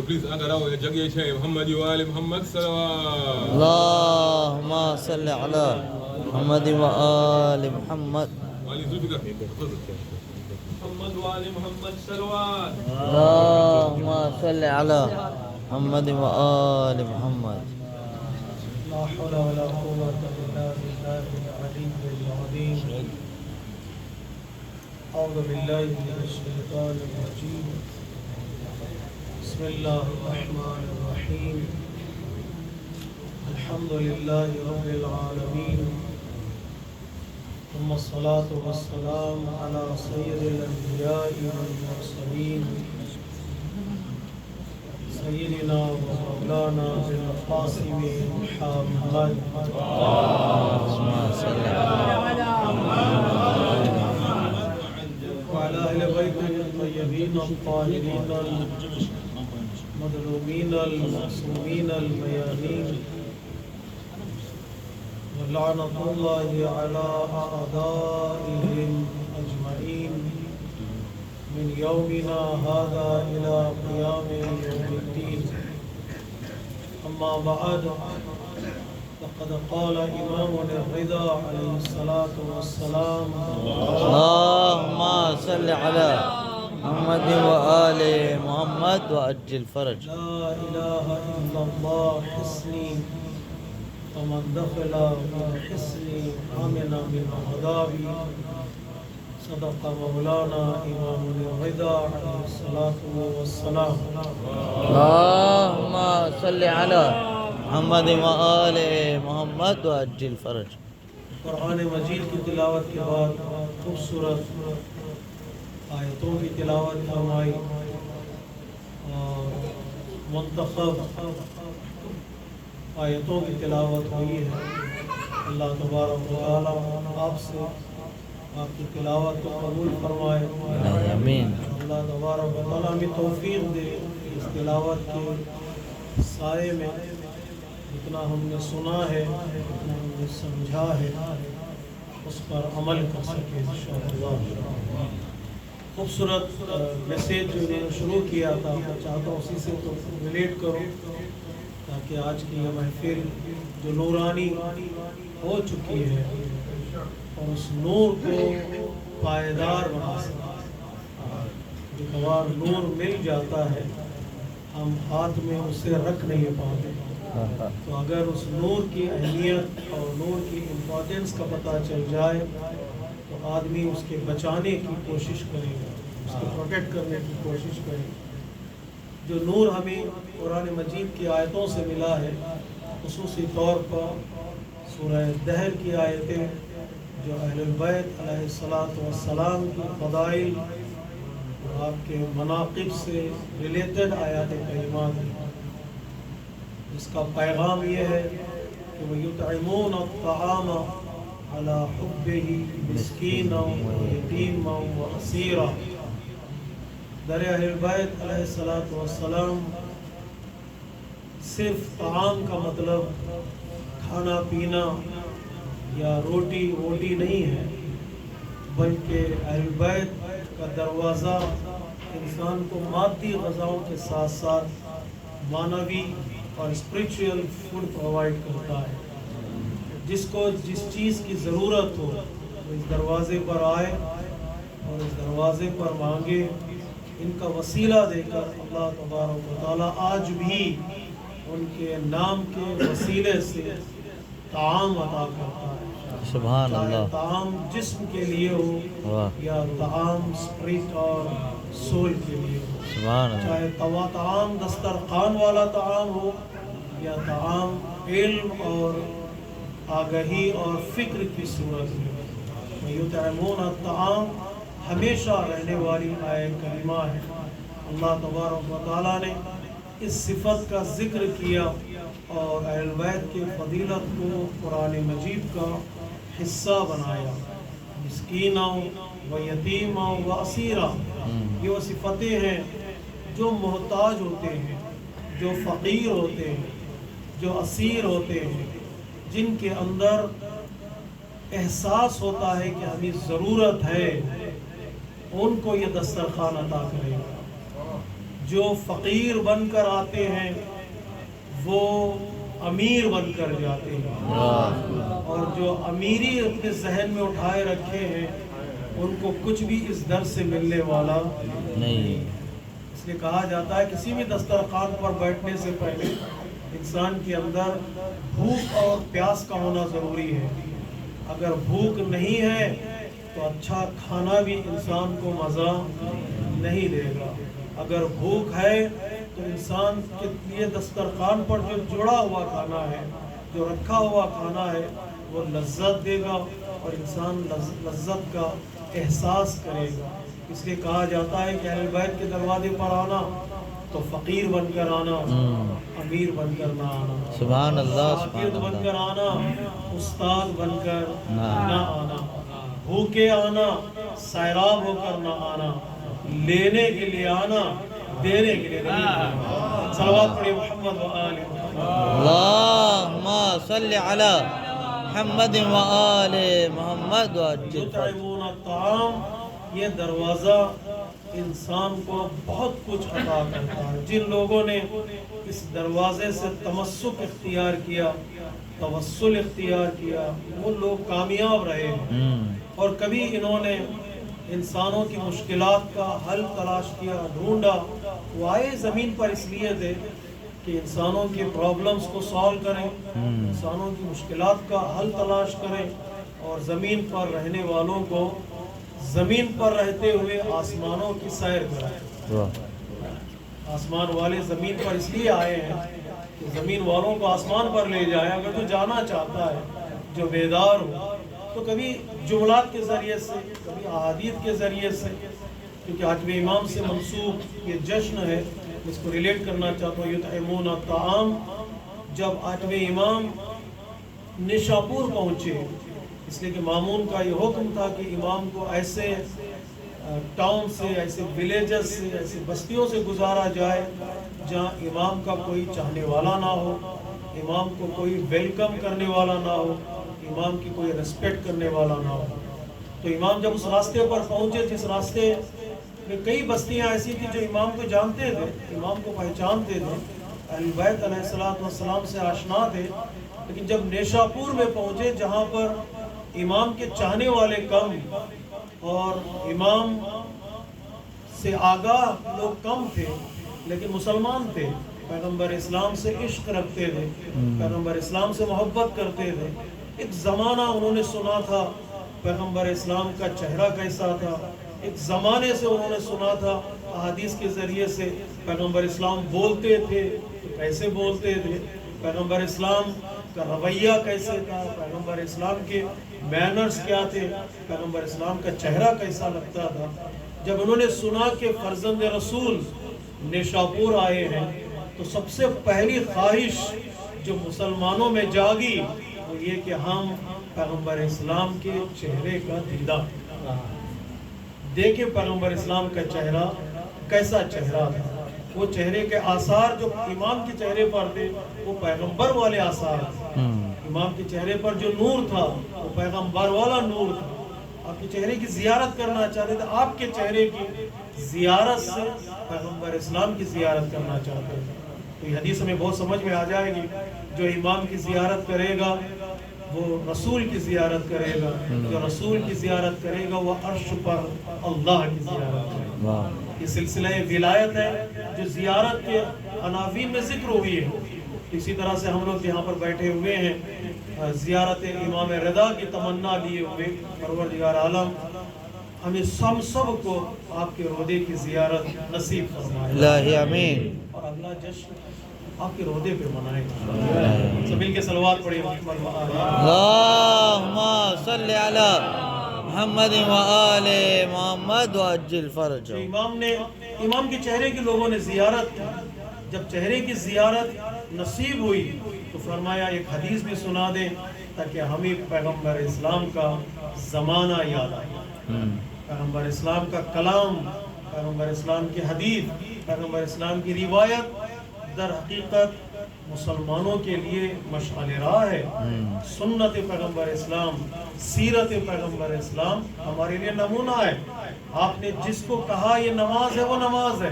Please આગળ આવો. એ જગ્યાએ છે મોહમ્મદ વાલે મોહમ્મદ સલવાત. اللهم صل على محمد وآل محمد. વાલી ઝુલ્ફિકાર મોહમ્મદ વાલે મોહમ્મદ સલવાત. اللهم صل على محمد وآل محمد. لا حول ولا قوة إلا بالله العلي العظيم. أعوذ بالله من الشيطان الرجيم. بسم الله الرحمن الرحيم. الحمد لله رب العالمين، ثم الصلاة والسلام على سيد الأنبياء والمرسلين سيدنا ومولانا بالقاسم محمد اللهم صل على وعلى أهل بيته الطيبين الطاهرين المظلومين المعصومين الميامين، ولعنة الله على أعدائهم أجمعين من يومنا هذا إلى قيام يوم الدين. أما بعد، لقد قال إمامنا الرضا عليه الصلاة والسلام: اللهم صل على محمد وآل محمد وأجل فرج. لا إله إلا الله حسني، ومن دخل من حسني آمن من عذابي. صدق مولانا إمامنا الرضا عليه الصلاة والسلام. اللهم صل على محمد وآل محمد وأجل فرج. قرآن مجید کی تلاوت کے بعد خوبصورت آیتوں کی تلاوت فرمائی اور منتخب آیتوں کی تلاوت ہوئی ہے. اللہ تبارک و تعالی آپ سے آپ کی تلاوت کو قبول فرمائے. آمین. اللہ تبارک و تعالی ہمیں توفیق دے اس تلاوت کے سائے میں جتنا ہم نے سنا ہے، جتنا ہم نے سمجھا ہے، اس پر عمل کر سکے انشاءاللہ. خوبصورت میسیج جو میں نے شروع کیا تھا، میں چاہتا ہوں اسی سے تو ریلیٹ کروں تاکہ آج کی یہ محفل جو نورانی ہو چکی ہے اور اس نور کو پائیدار بنا سکے. جو بار نور مل جاتا ہے ہم ہاتھ میں اسے رکھ نہیں پاتے، تو اگر اس نور کی اہمیت اور نور کی امپورٹنس کا پتہ چل جائے تو آدمی اس کے بچانے کی کوشش کرے گا، اس کو پروٹیکٹ کرنے کی کوشش کرے گا. جو نور ہمیں قرآن مجید کی آیتوں سے ملا ہے، خصوصی طور پر سورہ دہر کی آیتیں جو اہل البیت علیہ السلام کی فضائل اور آپ کے مناقب سے ریلیٹڈ آیات کریمات ہیں، جس کا پیغام یہ ہے کہ وَيُطْعِمُونَ الطَّعَامَ عَلَى حُبِّهِ مِسْكِينًا وَيَتِيمًا وَأَسِيرًا. در اہل بیت علیہ السلام صرف طعام کا مطلب کھانا پینا یا روٹی ووٹی نہیں ہے، بلکہ اہل بیت کا دروازہ انسان کو مادی غذاؤں کے ساتھ ساتھ معنوی اور اسپریچول فوڈ پرووائڈ کرتا ہے. جس کو جس چیز کی ضرورت ہو وہ اس دروازے پر آئے اور اس دروازے پر مانگے. ان کا وسیلہ دے کر اللہ تبارک و تعالیٰ آج بھی ان کے نام کے وسیلے سے طعام عطا کرتا ہے. سبحان چاہے اللہ. طعام جسم کے لیے ہو یا طعام اسپرٹ اور سول کے لیے ہو، سبحان اللہ. چاہے طعام دسترخوان والا طعام ہو یا طعام علم اور آگہی اور فکر کی صورت میں. وَيُطْعِمُونَ الطَّعَامَ ہمیشہ رہنے والی آیت کریمہ ہے. اللہ تبارک و تعالیٰ نے اس صفت کا ذکر کیا اور اہل بیت کے فضیلت کو قرآن مجید کا حصہ بنایا. مسکینہ و یتیمہ و اسیرہ، یہ وہ صفتیں ہیں جو محتاج ہوتے ہیں، جو فقیر ہوتے ہیں، جو اسیر ہوتے ہیں، جن کے اندر احساس ہوتا ہے کہ ہمیں ضرورت ہے، ان کو یہ دسترخوان عطا کرے گا. جو فقیر بن کر آتے ہیں وہ امیر بن کر جاتے ہیں، اور جو امیری اپنے ذہن میں اٹھائے رکھے ہیں ان کو کچھ بھی اس در سے ملنے والا نہیں. اس لیے کہا جاتا ہے کسی بھی دسترخوان پر بیٹھنے سے پہلے انسان کے اندر بھوک اور پیاس کا ہونا ضروری ہے. اگر بھوک نہیں ہے تو اچھا کھانا بھی انسان کو مزہ نہیں دے گا. اگر بھوک ہے تو انسان کے لیے دسترخوان پر جو جڑا ہوا کھانا ہے، جو رکھا ہوا کھانا ہے، وہ لذت دے گا اور انسان لذت کا احساس کرے گا. اس لیے کہا جاتا ہے کہ اہل بیت کے دروازے پر آنا تو فقیر بن کر آنا، امیر بن کر نہ آنا، سبحان اللہ، شاگرد سبحان بن کر اللہ. آنا، استاد بن کر نہ نہ آنا، بھوکے آنا، سیراب ہو کر نہ آنا، لینے کے لیے آنا، دینے کے لیے نہیں آنا. صلوات پڑھیں محمد و آل محمد. اللہم صلی علی محمد و آل محمد وعجل فرج. یطعمون الطعام، یہ دروازہ انسان کو بہت کچھ عطا کرتا ہے. جن لوگوں نے اس دروازے سے تمسک اختیار کیا، توسل اختیار کیا، وہ لوگ کامیاب رہے ہیں. اور کبھی انہوں نے انسانوں کی مشکلات کا حل تلاش کیا، ڈھونڈا. وہ آئے زمین پر اس لیے تھے کہ انسانوں کے پرابلمز کو سالو کریں، انسانوں کی مشکلات کا حل تلاش کریں، اور زمین پر رہنے والوں کو زمین پر رہتے ہوئے آسمانوں کی سیر کریں. آسمان والے زمین پر اس لیے آئے ہیں کہ زمین والوں کو آسمان پر لے جائے. اگر تو جانا چاہتا ہے جو بیدار ہو تو کبھی جملات کے ذریعے سے، کبھی احادیث کے ذریعے سے، کیونکہ آٹھویں امام سے منسوب یہ جشن ہے، اس کو ریلیٹ کرنا چاہتا ہوں. یطعمون الطعام، جب آٹھویں امام نشاپور پہنچے، اس لیے کہ مامون کا یہ حکم تھا کہ امام کو ایسے ٹاؤن سے، ایسے ولیجز سے، ایسے بستیوں سے گزارا جائے جہاں امام کا کوئی چاہنے والا نہ ہو، امام کو کوئی ویلکم کرنے والا نہ ہو، امام کی کوئی ریسپیکٹ کرنے والا نہ ہو. تو امام جب اس راستے پر پہنچے، جس راستے میں کئی بستیاں ایسی تھیں جو امام کو جانتے تھے، امام کو پہچانتے تھے، اہل بیت علیہ السلام سے آشنا تھے، لیکن جب نیشاپور میں پہنچے جہاں پر امام کے چاہنے والے کم اور امام سے آگاہ لوگ کم تھے، لیکن مسلمان تھے، پیغمبر اسلام سے عشق رکھتے تھے، پیغمبر اسلام سے محبت کرتے تھے. ایک زمانہ انہوں نے سنا تھا پیغمبر اسلام کا چہرہ کیسا تھا، ایک زمانے سے انہوں نے سنا تھا احادیث کے ذریعے سے پیغمبر اسلام بولتے تھے تو کیسے بولتے تھے، پیغمبر اسلام کا رویہ کیسے تھا، پیغمبر اسلام کے مینرز کیا تھے، پیغمبر اسلام کا چہرہ کیسا لگتا تھا. جب انہوں نے سنا کہ فرزند رسول نیشاپور آئے ہیں تو سب سے پہلی خواہش جو مسلمانوں میں جاگی وہ یہ کہ ہم پیغمبر اسلام کے چہرے کا دیدار دیکھیں. پیغمبر اسلام کا چہرہ کیسا چہرہ تھا، وہ چہرے کے آثار جو امام کے چہرے پر تھے وہ پیغمبر والے آثار تھے. امام کے چہرے پر جو نور تھا وہ پیغمبر والا نور تھا. آپ کے چہرے کی زیارت کرنا چاہتے تھے، آپ کے چہرے کی زیارت سے پیغمبر اسلام کی زیارت کرنا چاہتے تھے. تو یہ حدیث ہمیں بہت سمجھ میں آ جائے گی. جو امام کی زیارت کرے گا وہ رسول کی زیارت کرے گا، جو رسول کی زیارت کرے گا وہ عرش پر اللہ کی زیارت کرے گا. یہ سلسلہ ولایت ہے جو زیارت کے عناوین میں ذکر ہوئی ہے. اسی طرح سے ہم لوگ یہاں پر بیٹھے ہوئے ہیں زیارت امام رضا کی تمنا لیے ہوئے. پروردگار عالم ہمیں سب کو آپ کے روضے کی زیارت نصیب فرمائے. الہی آمین. اور اگلا جشن آپ کے روضے پہ منائیں. سب مل کے صلوات پڑھیں. اللہم صلی علی محمد و آل محمد وعجل فرج. امام کے چہرے کے لوگوں نے زیارت کی. جب چہرے کی زیارت نصیب ہوئی تو فرمایا ایک حدیث بھی سنا دیں تاکہ ہمیں پیغمبر اسلام کا زمانہ یاد آئے، پیغمبر اسلام کا کلام، پیغمبر اسلام کی حدیث، پیغمبر اسلام کی روایت در حقیقت مسلمانوں کے لیے مشعل راہ ہے. سنت پیغمبر اسلام، سیرت پیغمبر اسلام ہمارے لیے نمونہ ہے. آپ نے جس کو کہا یہ نماز ہے وہ نماز ہے،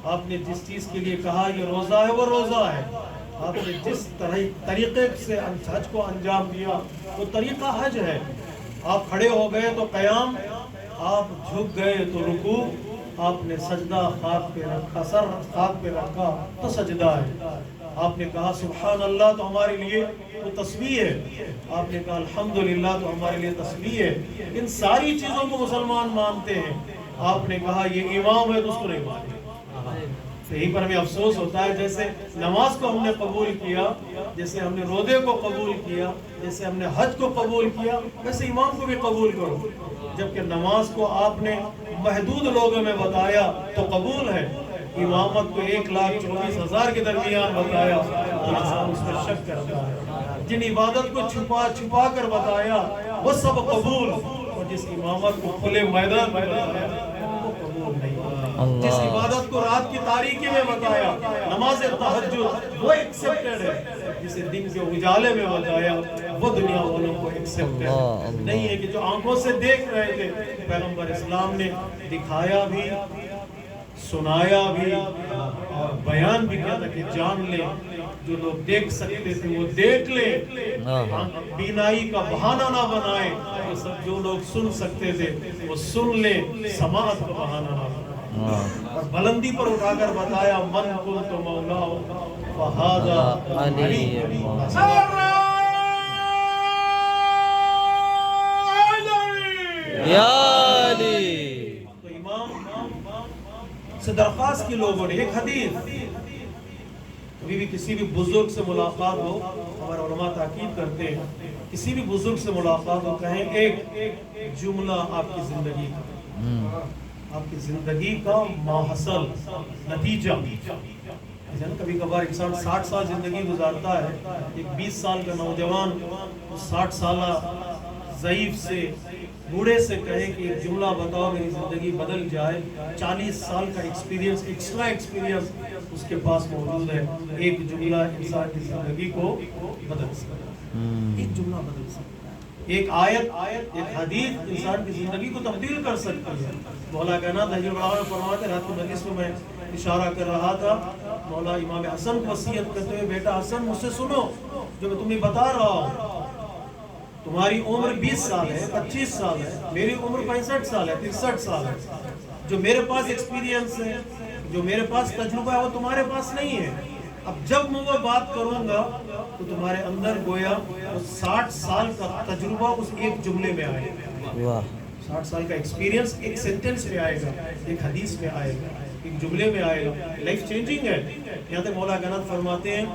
آپ نے جس چیز کے لیے کہا یہ روزہ ہے وہ روزہ ہے، آپ نے جس طریقے سے حج کو انجام دیا وہ طریقہ حج ہے۔ آپ کھڑے ہو گئے تو قیام، آپ جھک گئے تو رکوع، آپ نے سجدہ خاک پہ رکھا، سر خاک پہ رکھا تو سجدہ ہے۔ آپ نے کہا سبحان اللہ تو ہمارے لیے وہ تسبیح ہے، آپ نے کہا الحمدللہ تو ہمارے لیے تسبیح ہے۔ ان ساری چیزوں کو مسلمان مانتے ہیں۔ آپ نے کہا یہ امام ہے تو اس کو نہیں مانتے۔ یہیں پر ہمیں افسوس ہوتا ہے، جیسے نماز کو ہم نے قبول کیا، جیسے ہم نے روزے کو قبول کیا، جیسے ہم نے حج کو قبول کیا، ویسے امام کو بھی قبول کرو۔ جبکہ نماز کو آپ نے محدود لوگوں میں بتایا تو قبول ہے، امامت کو 1,24,000 کے درمیان بتایا تو انسان اس میں شک کرتا ہے۔ جن عبادت کو چھپا چھپا کر بتایا وہ سب قبول، اور جس امامت کو کھلے میدان میں بتایا وہ قبول نہیں۔ جس عبادت کو رات کی تاریکی میں بتایا، نماز تہجد، وہ ایکسپٹڈ ہے۔ جسے دن کے اجالے میں بتایا وہ دنیا والوں کو ایکسپٹڈ ہے۔ نہیں ہے کہ جو آنکھوں سے دیکھ رہے تھے، پیغمبر اسلام نے دکھایا بھی، سنایا بھی اور بیان بھی کیا تھا کہ جان لیں، جو لوگ دیکھ سکتے تھے وہ دیکھ لیں، بینائی کا بہانہ نہ بنائیں، جو لوگ سن سکتے تھے وہ سن لیں، سماعت کا بہانہ نہ بنائیں۔ اور بلندی پر اٹھا کر بتایا من کنت مولا فہذا علی۔ یا علی۔ تو امام سے درخواست کی لوگوں نے، ایک حدیث، کبھی بھی کسی بھی بزرگ سے ملاقات ہو، ہمارے علماء تاکید کرتے ہیں، کسی بھی بزرگ سے ملاقات ہو کہیں ایک جملہ آپ کی زندگی کا، آپ کی زندگی کا ماحصل نتیجہ۔ کبھی کبھار انسان 60 سال زندگی گزارتا ہے، ایک 20 سال کا نوجوان 60 سالہ ضعیف سے، بوڑھے سے کہے کہ ایک جملہ بتاؤ میری زندگی بدل جائے، 40 سال کا ایکسپیرینس، ایکسٹرا ایکسپیرینس اس کے پاس موجود ہے۔ ایک جملہ انسان کی زندگی کو بدل سکتا ہے، ایک جملہ بدل سکتا ہے، ایک آیت، ایک حدیث انسان کی زندگی کو تبدیل کر سکتی ہے۔ مولا کائنات حضرت بڑا فرماتے ہیں، رات کی مجلس میں اشارہ کر رہا تھا، مولا امام حسن کو وصیت کرتے ہوئے، بیٹا حسن مجھ سے سنو جو میں تمہیں بتا رہا ہوں، تمہاری عمر 20 سال ہے، 25 سال ہے، میری عمر 65 سال ہے، 63 سال ہے۔ جو میرے پاس ایکسپیرینس ہے، جو میرے پاس تجربہ ہے وہ تمہارے پاس نہیں ہے۔ اب جب میں وہ بات کروں گا تو تمہارے اندر گویا وہ 60 سال کا تجربہ اس ایک جملے میں آئے گا، 60 سال کا ایکسپیرینس ایک سینٹنس میں آئے گا، ایک حدیث میں آئے گا، ایک جملے میں آئے گا۔ لائف چینجنگ ہے۔ یہاں تک مولا کائنات فرماتے ہیں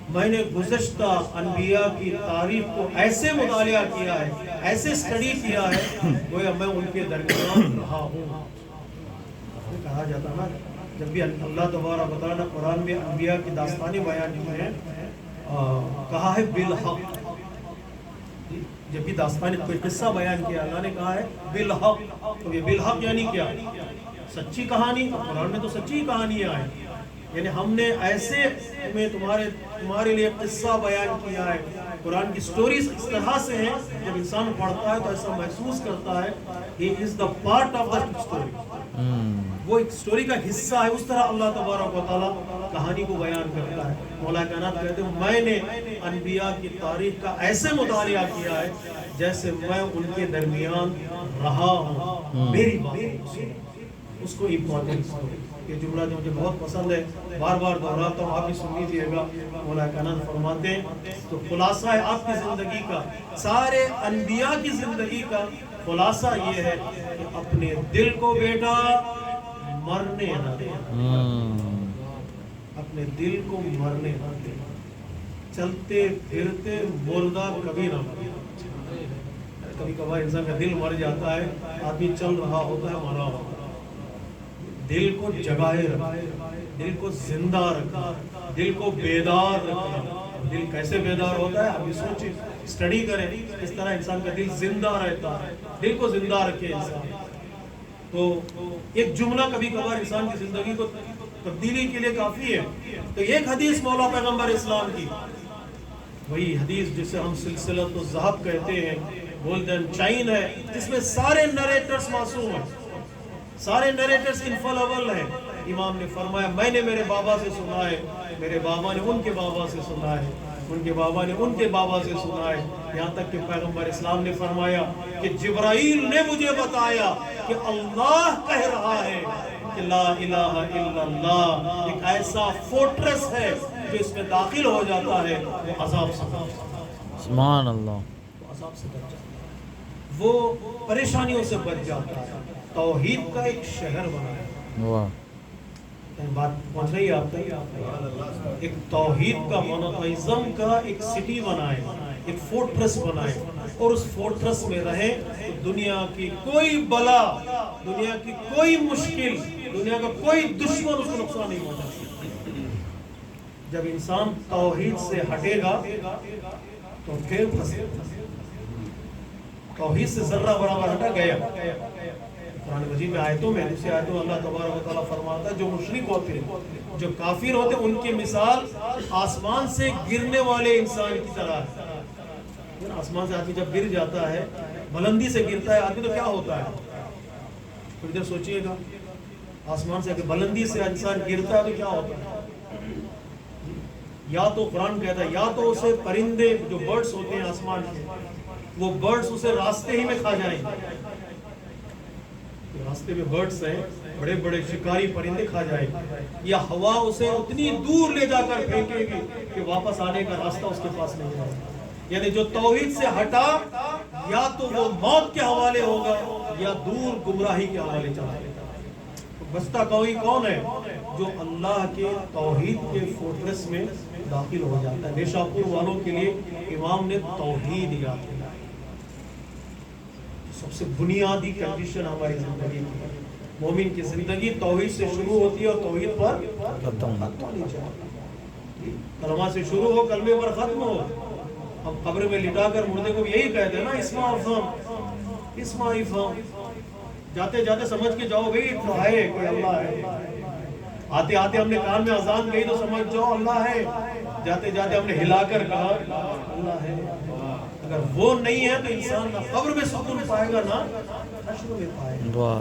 میں نے گزشتہ انبیاء کی تاریخ کو ایسے مطالعہ کیا ہے، ایسے اسٹڈی کیا ہے، گویا میں ان کے درمیان رہا ہوں۔ کہا جاتا نا، جب بھی اللہ تبارک و تعالیٰ نے قرآن میں انبیاء کی داستانیں بیان کی ہیں، کہا ہے بالحق، جب بھی داستان کوئی قصہ بیان کیا اللہ نے کہا ہے بالحق، تو یہ بالحق یعنی کیا؟ سچی کہانی۔ قرآن میں تو سچی کہانیاں ہیں، یعنی ہم نے ایسے تمہارے لیے قصہ بیان کیا ہے۔ قرآن کی سٹوریز اس طرح سے ہیں، جب انسان پڑھتا ہے تو ایسا محسوس کرتا ہے he is the part of the story، وہ ایک سٹوری کا حصہ ہے۔ اس طرح اللہ تبارک و تعالیٰ کہانی کو بیان کرتا ہے۔ مولا کائنات کہتے ہیں میں نے انبیاء کی تاریخ کا ایسے مطالعہ کیا ہے جیسے میں ان کے درمیان رہا ہوں، میری بات اس کو امپورٹنس دو۔ یہ جملہ جو مجھے بہت پسند ہے، بار بار دہراتا ہوں، آپ بھی سن لیجیے گا۔ مولا کائنات فرماتے ہیں تو خلاصہ ہے آپ کی زندگی کا، سارے انبیاء کی زندگی کا خلاصہ یہ ہے کہ اپنے دل کو بیٹا مرنے نہ دے، اپنے دل کو مرنے نہ دے، چلتے پھرتے مردہ کبھی نہ مرے۔ کبھی کبھار انسان کا دل مر جاتا ہے، آدمی چل رہا ہوتا ہے مرا ہوتا ہے۔ دل کو جگائے رکھنا، دل کو زندہ رکھنا، دل کو بیدار رکھنا۔ دل کیسے بیدار ہوتا ہے ابھی سوچیں، اسٹڈی کریں اس طرح انسان کا دل زندہ رہتا ہے۔ دل کو زندہ رکھے انسان، تو ایک جملہ کبھی کبھار انسان کی زندگی کو تبدیلی کے لیے کافی ہے۔ تو ایک حدیث مولا پیغمبر اسلام کی، وہی حدیث جسے ہم سلسلۃ الذہب کہتے ہیں، گولڈن چین ہے، جس میں سارے نریٹرز معصوم ہیں، سارے نریٹرز انفالبل ہیں، امام نے فرمایا میں نے میرے بابا سے سنا ہے، میرے بابا نے ان کے بابا سے سنا ہے، ان کے بابا نے ان کے بابا سے سنا ہے، یہاں تک کہ پیغمبر اسلام نے فرمایا کہ جبرائیل نے مجھے بتایا کہ اللہ کہہ رہا ہے کہ لا الہ الا اللہ ایک ایسا فورٹریس ہے جو اس میں داخل ہو جاتا ہے وہ عذاب سے بچ جاتا ہے، سبحان اللہ. وہ عذاب سے بچ جاتا ہے، وہ پریشانیوں سے بچ جاتا ہے. توحید کا ایک شہر بنا ہے. واہ. بات پہنچ رہی ہے آپ تک؟ ایک توحید کا مونوتھائزم کا ایک سٹی بنائے، ایک فورٹریس بنائے، اور اس فورٹریس میں رہے تو دنیا کی کوئی بلا، دنیا کی کوئی مشکل، دنیا کا کوئی دشمن اس کو نقصان نہیں پہنچا سکتا. جب انسان توحید سے ہٹے گا تو پھر توحید سے ذرہ برابر ہٹا گیا. قرآن مجید میں آیتوں میں دوسری آیتوں میں اللہ تبارک و تعالیٰ فرماتا ہے جو مشرک ہوتے ہیں، جو کافر ہوتے ہیں، ان کی مثال آسمان سے گرنے والے انسان کی طرح ہے. آسمان سے آدمی جب گر جاتا ہے، بلندی سے گرتا ہے آدمی تو کیا ہوتا ہے؟ تو ادھر سوچئے گا، آسمان سے بلندی سے انسان گرتا ہے تو کیا ہوتا ہے؟ یا تو قرآن کہتا ہے یا تو اسے پرندے جو برڈز ہوتے ہیں آسمان کے، وہ برڈز اسے راستے ہی میں کھا جائیں گے. راستے میں برڈز ہیں، بڑے بڑے شکاری پرندے کھا جائیں گے، یا ہوا اسے اتنی دور لے جا کر پھینکے گی کہ واپس آنے کا راستہ اس کے پاس نہیں رہے گا. یعنی جو توحید سے ہٹا یا تو وہ موت کے حوالے ہوگا یا دور گمراہی کے حوالے چلا جائے گا. بچتا کوئی کون ہے؟ جو اللہ کے توحید کے فورٹریس میں داخل ہو جاتا ہے. نیشاپور والوں کے لیے امام نے توحید یاد کیا. سب سے بنیادی کنڈیشن ہماری زندگی کی، مومن کی زندگی توحید سے شروع ہوتی ہے اور توحید پر ختم ہونی چاہیے. کلمہ سے شروع ہو، کلمے پر ختم ہو. ہم قبر میں لٹا کر مردے کو یہی کہتے ہیں نا، اسما افہم اسما افہم. جاتے جاتے سمجھ کے جاؤ بھئی تو ہے کوئی اللہ ہے. آتے آتے ہم نے کان میں اذان کہی تو سمجھ جاؤ اللہ ہے. جاتے جاتے ہم نے ہلا کر کہا اللہ ہے. اگر وہ نہیں ہے تو انسان نہ قبر میں سکون پائے گا نہ حشر میں پائے گا.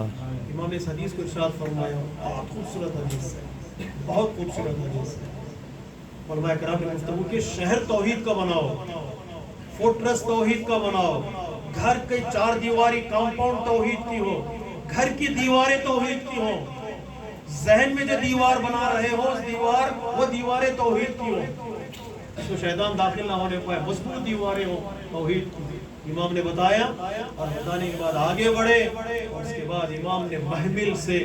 امام نے اس حدیث کو ارشاد فرمایا، بہت خوبصورت حدیث ہے، بہت خوبصورت حدیث ہے. علماء کرام نے گفتگو کہ شہر توحید کا بناؤ، فورٹریس توحید کا بناؤ، گھر کی چار دیواری کمپاؤنڈ توحید کی ہو، گھر کی دیواریں توحید کی ہوں، ذہن میں جو دیوار بنا رہے ہو وہ دیواریں توحید کی ہو، اس کو شیطان داخل نہ ہونے پائے، مضبوط دیواریں ہوں توحید کی. امام نے بتایا اور بتانے کے بعد آگے بڑھے، اور اس کے بعد امام نے محمل سے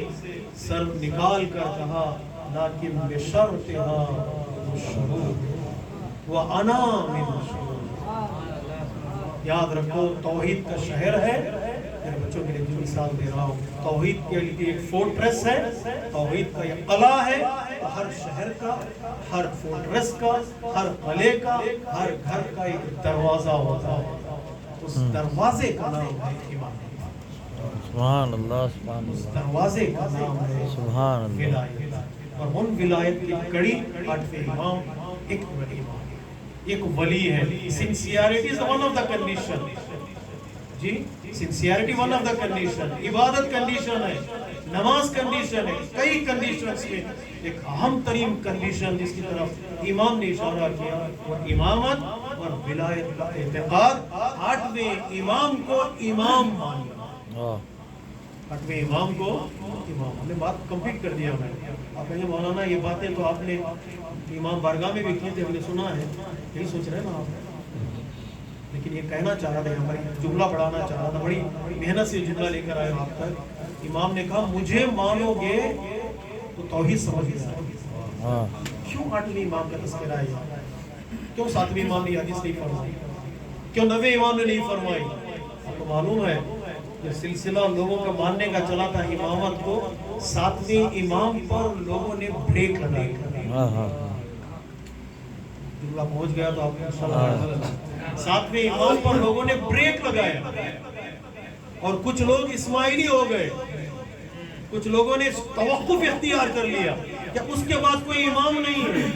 سر نکال کر کہا لیکن بشرطها وَأَنَا مِنَ الشُّرُورِ. یاد رکھو توحید کا شہر ہے. میرے بچوں کے لیے جو مثال دے رہا ہوں، توحید کے لیے ایک فورٹریس ہے، توحید کا ایک قلعہ ہے. ہر شہر کا، ہر فورٹریس کا، ہر قلعے کا، ہر گھر کا ایک دروازہ ہوتا ہے. اس دروازے کا نام ہے ایمان. سبحان اللہ سبحان اس اللہ دروازے کا نام ہے سبحان اللہ. ولایت. اور ان ولایت کی کڑی 8ویں امام ایک ولی، ایک ولی ہے. Sincerity is one of the condition. جی sincerity one of the condition. عبادت کنڈیشن ہے، نماز کنڈیشن ہے. کئی کنڈیشنز میں ایک اہم ترین کنڈیشن جس کی طرف امام نے اشارہ کیا وہ امامت اور ولایت کا اعتقاد. 8ویں امام کو امام ماننا، 8ویں امام کو امام. ہم نے بات کمپلیٹ کر دیا. آپ کہیں مولانا یہ باتیں تو آپ نے امام بارگاہ میں بھی کی تھی، ہم نے سنا ہے، یہی سوچ رہے ہیں نا آپ. لیکن یہ کہنا چاہ رہا تھا، ہماری جملہ پڑھانا چاہ رہا تھا، بڑی محنت سے جملہ لے کر آئے آپ تک. امام نے کہا مجھے مانو گے تو توحید سمجھ گیا. کیوں 8ویں امام کا تذکرہ ہے؟ کیوں 7ویں امام نے حدیث نہیں فرمائی؟ کیوں 9ویں امام نے نہیں فرمائی؟ آپ کو معلوم ہے یہ سلسلہ لوگوں کا ماننے کا چلا تھا امامت کو، 7ویں امام پر لوگوں نے بریک لگائی. جملہ پہنچ گیا تو آپ انشاءاللہ 7ویں امام پر لوگوں نے بریک لگایا اور کچھ لوگ اسماعیلی ہو گئے. کچھ لوگوں نے توقف اختیار کر لیا کہ اس کے بعد کوئی امام نہیں ہے،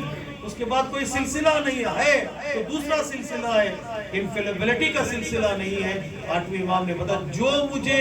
اس کے بعد کوئی سلسلہ نہیں ہے تو دوسرا سلسلہ ہے، انفیلیبلٹی کا سلسلہ نہیں ہے. 8ویں امام نے بتا جو مجھے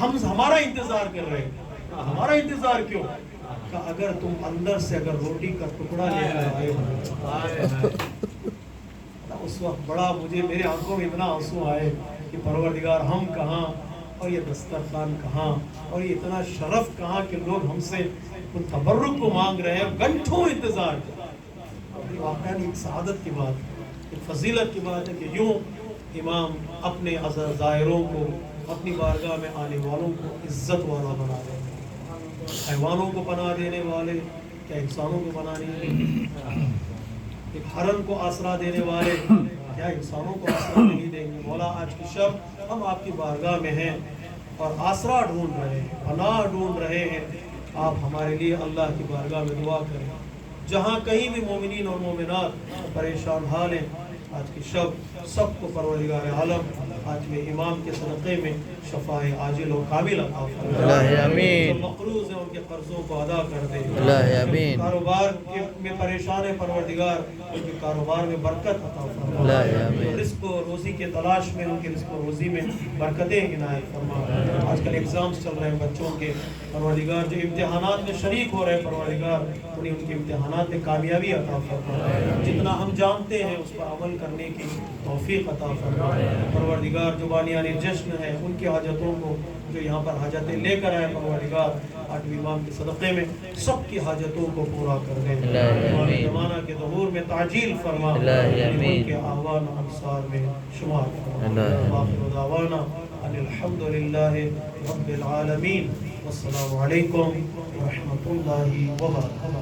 ہم ہمارا انتظار کر رہے ہیں. ہمارا انتظار کیوں؟ کہ اگر تم اندر سے اگر روٹی کا ٹکڑا لے کر آئے ہو. اس وقت بڑا مجھے میرے آنکھوں میں اتنا آنسو آئے کہ پروردگار ہم کہاں اور یہ دسترخوان کہاں اور یہ اتنا شرف کہاں کہ لوگ ہم سے ان تبرک کو مانگ رہے ہیں. گھنٹوں انتظار کر. واقعا ایک سعادت کی بات ہے، ایک فضیلت کی بات ہے کہ یوں امام اپنے زائروں کو، اپنی بارگاہ میں آنے والوں کو عزت والا بنا دے. حیوانوں کو پناہ دینے والے کیا انسانوں کو پناہ نہیں دیں؟ ایک ہرن کو آسرا دینے والے کیا انسانوں کو آسرا نہیں دیں گے؟ مولا آج کی شب ہم آپ کی بارگاہ میں ہیں اور آسرا ڈھونڈ رہے ہیں، پناہ ڈھونڈ رہے ہیں. آپ ہمارے لیے اللہ کی بارگاہ میں دعا کریں. جہاں کہیں بھی مومنین اور مومنات پریشان حال ہیں، آج کی شب سب کو پروردگار عالم آج میں امام کے صدقے میں شفاء عاجل و کامل عطا فرمائے. اللہ آمین. جو مقروض ہیں ان کے قرضوں کو ادا کر دے. اللہ آمین. کاروبار میں پریشان ہے پروردگار ان کے کاروبار میں برکت عطا فرما. اللہ آمین. رزق و روزی کے تلاش میں ان کے رزق و روزی میں برکتیں عنایت فرما. آج کل ایگزامز چل رہے ہیں بچوں کے، پروردگار جو امتحانات میں شریک ہو رہے ہیں پروردگار انہیں ان کے امتحانات میں کامیابی عطا فرما. جتنا ہم جانتے ہیں اس پر عمل کرنے کی توفیق عطا فرما. پروردگار جو بانیان جشن ہے ان کی حاجتوں کو جو یہاں پر حاجتیں لے کر آئے پروردگار آٹھویں امام کے صدقے میں سب کی حاجتوں کو پورا کر دے. زمانہ کے ظہور میں تعجیل فرما. ان کے اعوان انصار میں شمار فرما. آخر دعوانا ان الحمد للہ رب العالمین والسلام علیکم ورحمۃ اللہ وبرکاتہ.